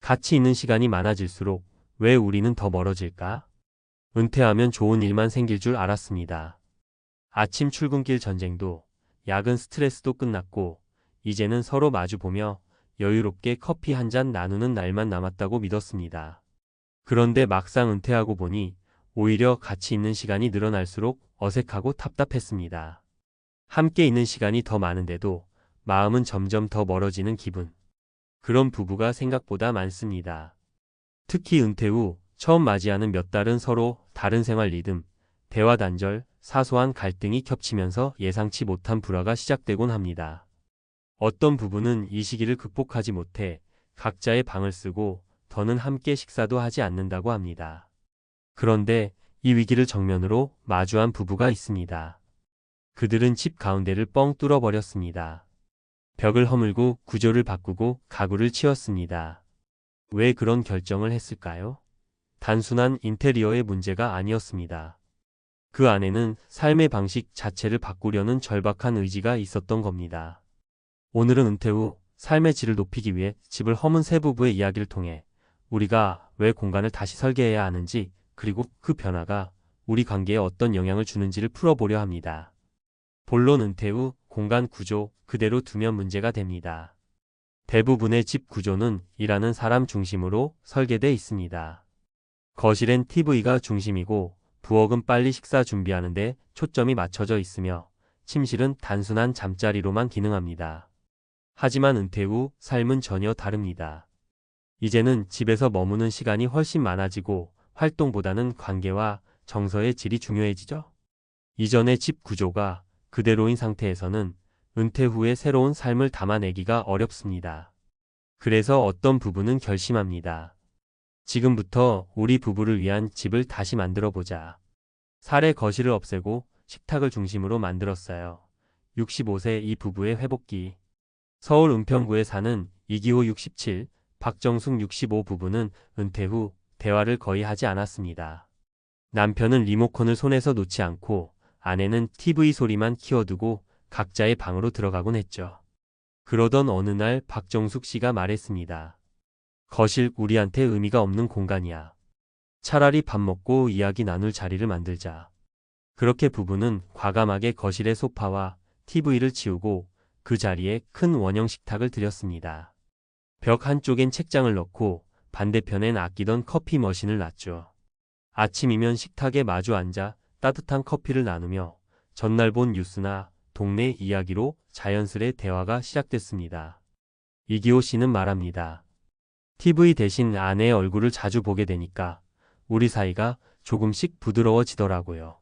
같이 있는 시간이 많아질수록 왜 우리는 더 멀어질까? 은퇴하면 좋은 일만 생길 줄 알았습니다. 아침 출근길 전쟁도, 야근 스트레스도 끝났고, 이제는 서로 마주보며 여유롭게 커피 한 잔 나누는 날만 남았다고 믿었습니다. 그런데 막상 은퇴하고 보니 오히려 같이 있는 시간이 늘어날수록 어색하고 답답했습니다. 함께 있는 시간이 더 많은데도 마음은 점점 더 멀어지는 기분. 그런 부부가 생각보다 많습니다. 특히 은퇴 후 처음 맞이하는 몇 달은 서로 다른 생활 리듬, 대화 단절, 사소한 갈등이 겹치면서 예상치 못한 불화가 시작되곤 합니다. 어떤 부부는 이 시기를 극복하지 못해 각자의 방을 쓰고 더는 함께 식사도 하지 않는다고 합니다. 그런데 이 위기를 정면으로 마주한 부부가 있습니다. 그들은 집 가운데를 뻥 뚫어버렸습니다. 벽을 허물고 구조를 바꾸고 가구를 치웠습니다. 왜 그런 결정을 했을까요? 단순한 인테리어의 문제가 아니었습니다. 그 안에는 삶의 방식 자체를 바꾸려는 절박한 의지가 있었던 겁니다. 오늘은 은퇴 후 삶의 질을 높이기 위해 집을 허문 세 부부의 이야기를 통해 우리가 왜 공간을 다시 설계해야 하는지, 그리고 그 변화가 우리 관계에 어떤 영향을 주는지를 풀어보려 합니다. 본론: 은퇴 후 공간 구조 그대로 두면 문제가 됩니다. 대부분의 집 구조는 일하는 사람 중심으로 설계되어 있습니다. 거실엔 TV가 중심이고 부엌은 빨리 식사 준비하는데 초점이 맞춰져 있으며 침실은 단순한 잠자리로만 기능합니다. 하지만 은퇴 후 삶은 전혀 다릅니다. 이제는 집에서 머무는 시간이 훨씬 많아지고 활동보다는 관계와 정서의 질이 중요해지죠. 이전의 집 구조가 그대로인 상태에서는 은퇴 후에 새로운 삶을 담아내기가 어렵습니다. 그래서 어떤 부부는 결심합니다. 지금부터 우리 부부를 위한 집을 다시 만들어 보자. 사례: 거실을 없애고 식탁을 중심으로 만들었어요. 65세 이 부부의 회복기. 서울 은평구에 사는 이기호 67, 박정숙 65 부부는 은퇴 후 대화를 거의 하지 않았습니다. 남편은 리모컨을 손에서 놓지 않고 아내는 TV 소리만 키워두고 각자의 방으로 들어가곤 했죠. 그러던 어느 날 박정숙 씨가 말했습니다. 거실 우리한테 의미가 없는 공간이야. 차라리 밥 먹고 이야기 나눌 자리를 만들자. 그렇게 부부는 과감하게 거실의 소파와 TV를 치우고 그 자리에 큰 원형 식탁을 들였습니다. 벽 한쪽엔 책장을 넣고 반대편엔 아끼던 커피 머신을 놨죠. 아침이면 식탁에 마주 앉아 따뜻한 커피를 나누며 전날 본 뉴스나 동네 이야기로 자연스레 대화가 시작됐습니다. 이기호 씨는 말합니다. TV 대신 아내의 얼굴을 자주 보게 되니까 우리 사이가 조금씩 부드러워지더라고요.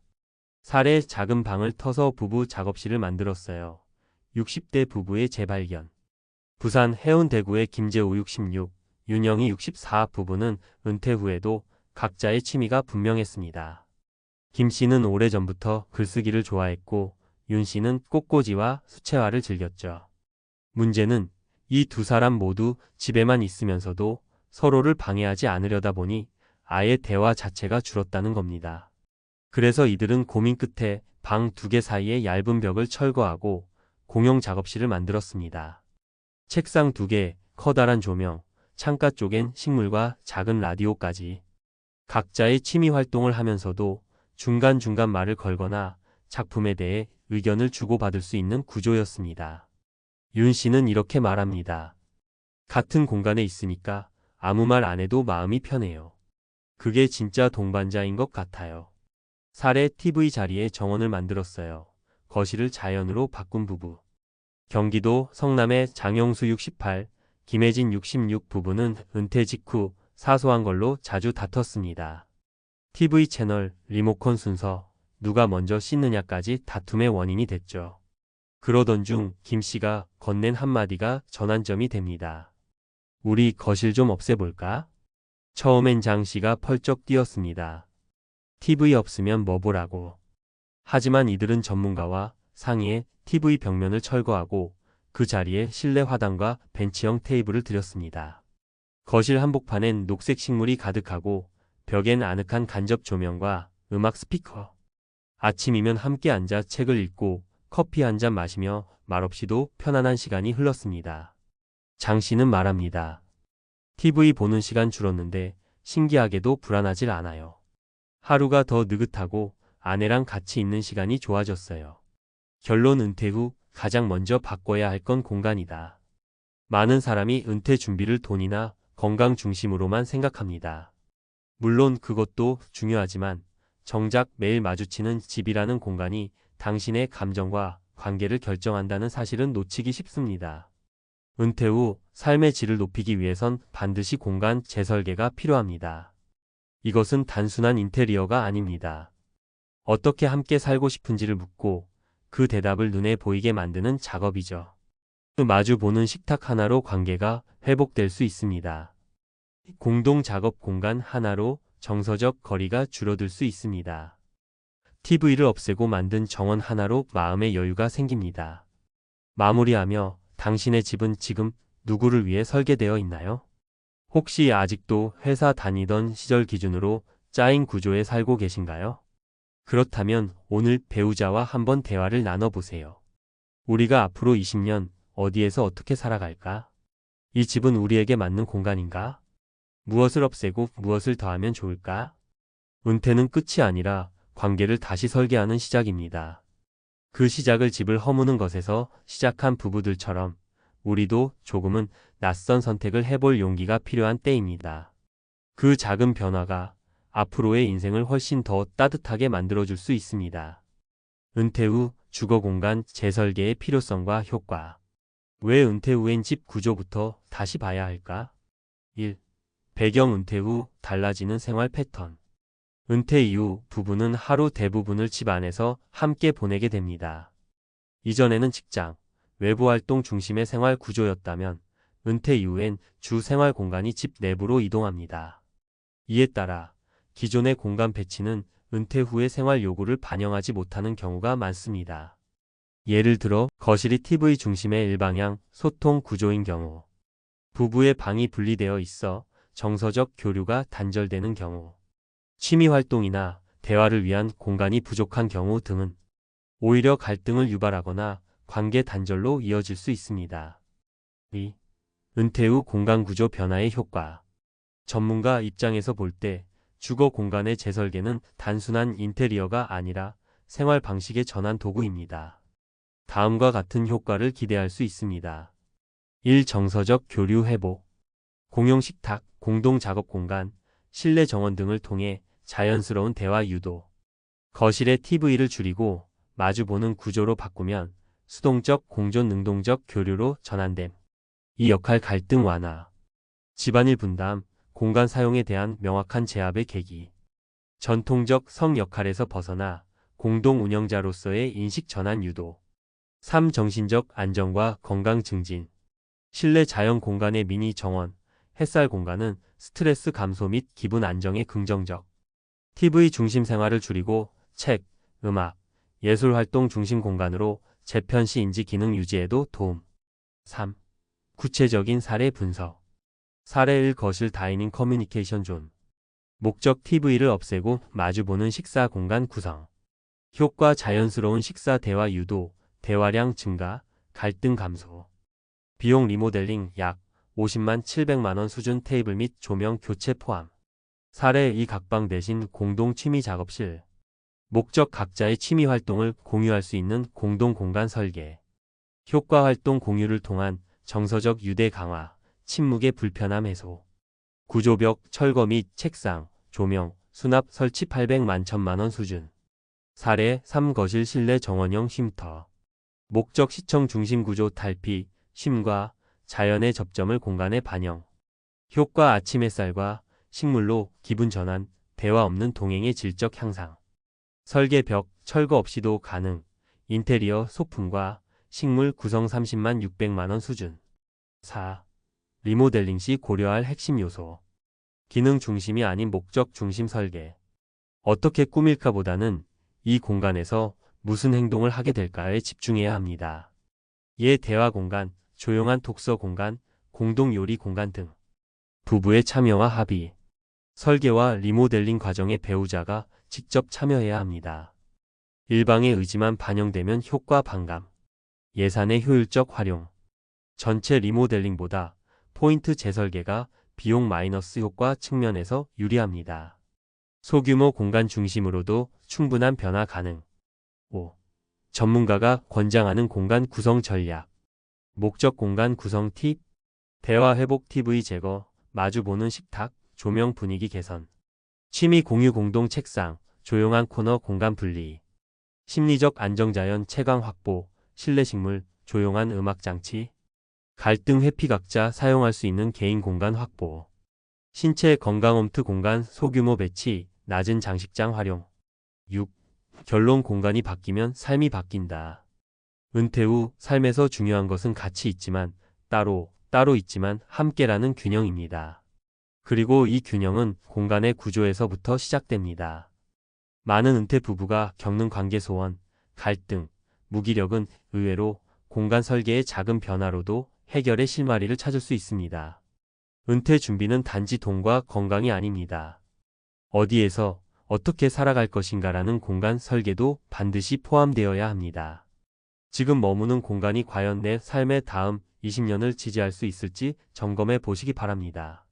사례: 작은 방을 터서 부부 작업실을 만들었어요. 60대 부부의 재발견. 부산 해운대구의 김재우 66, 윤영희 64 부부는 은퇴 후에도 각자의 취미가 분명했습니다. 김 씨는 오래전부터 글쓰기를 좋아했고 윤 씨는 꽃꽂이와 수채화를 즐겼죠. 문제는 이 두 사람 모두 집에만 있으면서도 서로를 방해하지 않으려다 보니 아예 대화 자체가 줄었다는 겁니다. 그래서 이들은 고민 끝에 방 두 개 사이에 얇은 벽을 철거하고 공용 작업실을 만들었습니다. 책상 두 개, 커다란 조명, 창가 쪽엔 식물과 작은 라디오까지. 각자의 취미 활동을 하면서도 중간중간 말을 걸거나 작품에 대해 의견을 주고받을 수 있는 구조였습니다. 윤 씨는 이렇게 말합니다. 같은 공간에 있으니까 아무 말 안 해도 마음이 편해요. 그게 진짜 동반자인 것 같아요. 사례: TV 자리에 정원을 만들었어요. 거실을 자연으로 바꾼 부부. 경기도 성남의 장영수 68, 김혜진 66 부부는 은퇴 직후 사소한 걸로 자주 다퉜습니다. TV 채널, 리모컨 순서, 누가 먼저 씻느냐까지 다툼의 원인이 됐죠. 그러던 중 김 씨가 건넨 한마디가 전환점이 됩니다. 우리 거실 좀 없애볼까? 처음엔 장 씨가 펄쩍 뛰었습니다. TV 없으면 뭐 보라고. 하지만 이들은 전문가와 상의해 TV 벽면을 철거하고 그 자리에 실내 화단과 벤치형 테이블을 들였습니다. 거실 한복판엔 녹색 식물이 가득하고 벽엔 아늑한 간접 조명과 음악 스피커. 아침이면 함께 앉아 책을 읽고 커피 한 잔 마시며 말없이도 편안한 시간이 흘렀습니다. 장 씨는 말합니다. TV 보는 시간 줄었는데 신기하게도 불안하질 않아요. 하루가 더 느긋하고 아내랑 같이 있는 시간이 좋아졌어요. 결론 은퇴 후 가장 먼저 바꿔야 할 건 공간이다. 많은 사람이 은퇴 준비를 돈이나 건강 중심으로만 생각합니다. 물론 그것도 중요하지만 정작 매일 마주치는 집이라는 공간이 당신의 감정과 관계를 결정한다는 사실은 놓치기 쉽습니다. 은퇴 후 삶의 질을 높이기 위해선 반드시 공간 재설계가 필요합니다. 이것은 단순한 인테리어가 아닙니다. 어떻게 함께 살고 싶은지를 묻고 그 대답을 눈에 보이게 만드는 작업이죠. 마주 보는 식탁 하나로 관계가 회복될 수 있습니다. 공동 작업 공간 하나로 정서적 거리가 줄어들 수 있습니다. TV를 없애고 만든 정원 하나로 마음의 여유가 생깁니다. 마무리하며 당신의 집은 지금 누구를 위해 설계되어 있나요? 혹시 아직도 회사 다니던 시절 기준으로 짜인 구조에 살고 계신가요? 그렇다면 오늘 배우자와 한번 대화를 나눠보세요. 우리가 앞으로 20년 어디에서 어떻게 살아갈까? 이 집은 우리에게 맞는 공간인가? 무엇을 없애고 무엇을 더하면 좋을까? 은퇴는 끝이 아니라 관계를 다시 설계하는 시작입니다. 그 시작을 집을 허무는 것에서 시작한 부부들처럼 우리도 조금은 낯선 선택을 해볼 용기가 필요한 때입니다. 그 작은 변화가 앞으로의 인생을 훨씬 더 따뜻하게 만들어줄 수 있습니다. 은퇴 후 주거 공간 재설계의 필요성과 효과. 왜 은퇴 후엔 집 구조부터 다시 봐야 할까? 1. 배경 은퇴 후 달라지는 생활 패턴. 은퇴 이후 부부는 하루 대부분을 집 안에서 함께 보내게 됩니다. 이전에는 직장, 외부 활동 중심의 생활 구조였다면 은퇴 이후엔 주 생활 공간이 집 내부로 이동합니다. 이에 따라 기존의 공간 배치는 은퇴 후의 생활 요구를 반영하지 못하는 경우가 많습니다. 예를 들어 거실이 TV 중심의 일방향 소통 구조인 경우, 부부의 방이 분리되어 있어 정서적 교류가 단절되는 경우, 취미 활동이나 대화를 위한 공간이 부족한 경우 등은 오히려 갈등을 유발하거나 관계 단절로 이어질 수 있습니다. 2. 은퇴 후 공간 구조 변화의 효과. 전문가 입장에서 볼 때 주거 공간의 재설계는 단순한 인테리어가 아니라 생활 방식의 전환 도구입니다. 다음과 같은 효과를 기대할 수 있습니다. 1. 정서적 교류 회복. 공용 식탁, 공동 작업 공간, 실내 정원 등을 통해 자연스러운 대화 유도. 거실의 TV를 줄이고 마주보는 구조로 바꾸면 수동적 공존 능동적 교류로 전환됨. 이 역할 갈등 완화. 집안일 분담, 공간 사용에 대한 명확한 제압의 계기. 전통적 성 역할에서 벗어나 공동 운영자로서의 인식 전환 유도. 3. 정신적 안정과 건강 증진. 실내 자연 공간의 미니 정원, 햇살 공간은 스트레스 감소 및 기분 안정에 긍정적. TV 중심 생활을 줄이고 책, 음악, 예술 활동 중심 공간으로 재편시 인지 기능 유지에도 도움. 3. 구체적인 사례 분석. 사례 1. 거실 다이닝 커뮤니케이션 존. 목적 TV를 없애고 마주보는 식사 공간 구성. 효과 자연스러운 식사 대화 유도, 대화량 증가, 갈등 감소. 비용 리모델링 약 50만 700만 원 수준 테이블 및 조명 교체 포함. 사례 2. 각방 대신 공동 취미 작업실. 목적 각자의 취미 활동을 공유할 수 있는 공동 공간 설계. 효과 활동 공유를 통한 정서적 유대 강화, 침묵의 불편함 해소. 구조벽 철거 및 책상, 조명, 수납 설치 800만 1000만 원 수준. 사례 3. 거실 실내 정원형 쉼터. 목적 시청 중심 구조 탈피, 쉼과 자연의 접점을 공간에 반영. 효과 아침 햇살과 식물로 기분 전환, 대화 없는 동행의 질적 향상. 설계 벽, 철거 없이도 가능. 인테리어 소품과 식물 구성 30만 600만 원 수준. 4. 리모델링 시 고려할 핵심 요소. 기능 중심이 아닌 목적 중심 설계. 어떻게 꾸밀까 보다는 이 공간에서 무슨 행동을 하게 될까에 집중해야 합니다. 예 대화 공간, 조용한 독서 공간, 공동 요리 공간 등. 부부의 참여와 합의. 설계와 리모델링 과정에 배우자가 직접 참여해야 합니다. 일방의 의지만 반영되면 효과 반감. 예산의 효율적 활용. 전체 리모델링보다 포인트 재설계가 비용 마이너스 효과 측면에서 유리합니다. 소규모 공간 중심으로도 충분한 변화 가능. 5. 전문가가 권장하는 공간 구성 전략. 목적 공간 구성 팁. 대화 회복 TV 제거, 마주보는 식탁, 조명 분위기 개선. 취미 공유 공동 책상, 조용한 코너 공간 분리. 심리적 안정자연 채광 확보, 실내 식물, 조용한 음악 장치. 갈등 회피 각자 사용할 수 있는 개인 공간 확보. 신체 건강 홈트 공간 소규모 배치, 낮은 장식장 활용. 6. 결론 공간이 바뀌면 삶이 바뀐다. 은퇴 후 삶에서 중요한 것은 같이 있지만 따로 있지만 함께라는 균형입니다. 그리고 이 균형은 공간의 구조에서부터 시작됩니다. 많은 은퇴 부부가 겪는 관계 소원, 갈등, 무기력은 의외로 공간 설계의 작은 변화로도 해결의 실마리를 찾을 수 있습니다. 은퇴 준비는 단지 돈과 건강이 아닙니다. 어디에서 어떻게 살아갈 것인가라는 공간 설계도 반드시 포함되어야 합니다. 지금 머무는 공간이 과연 내 삶의 다음 20년을 지지할 수 있을지 점검해 보시기 바랍니다.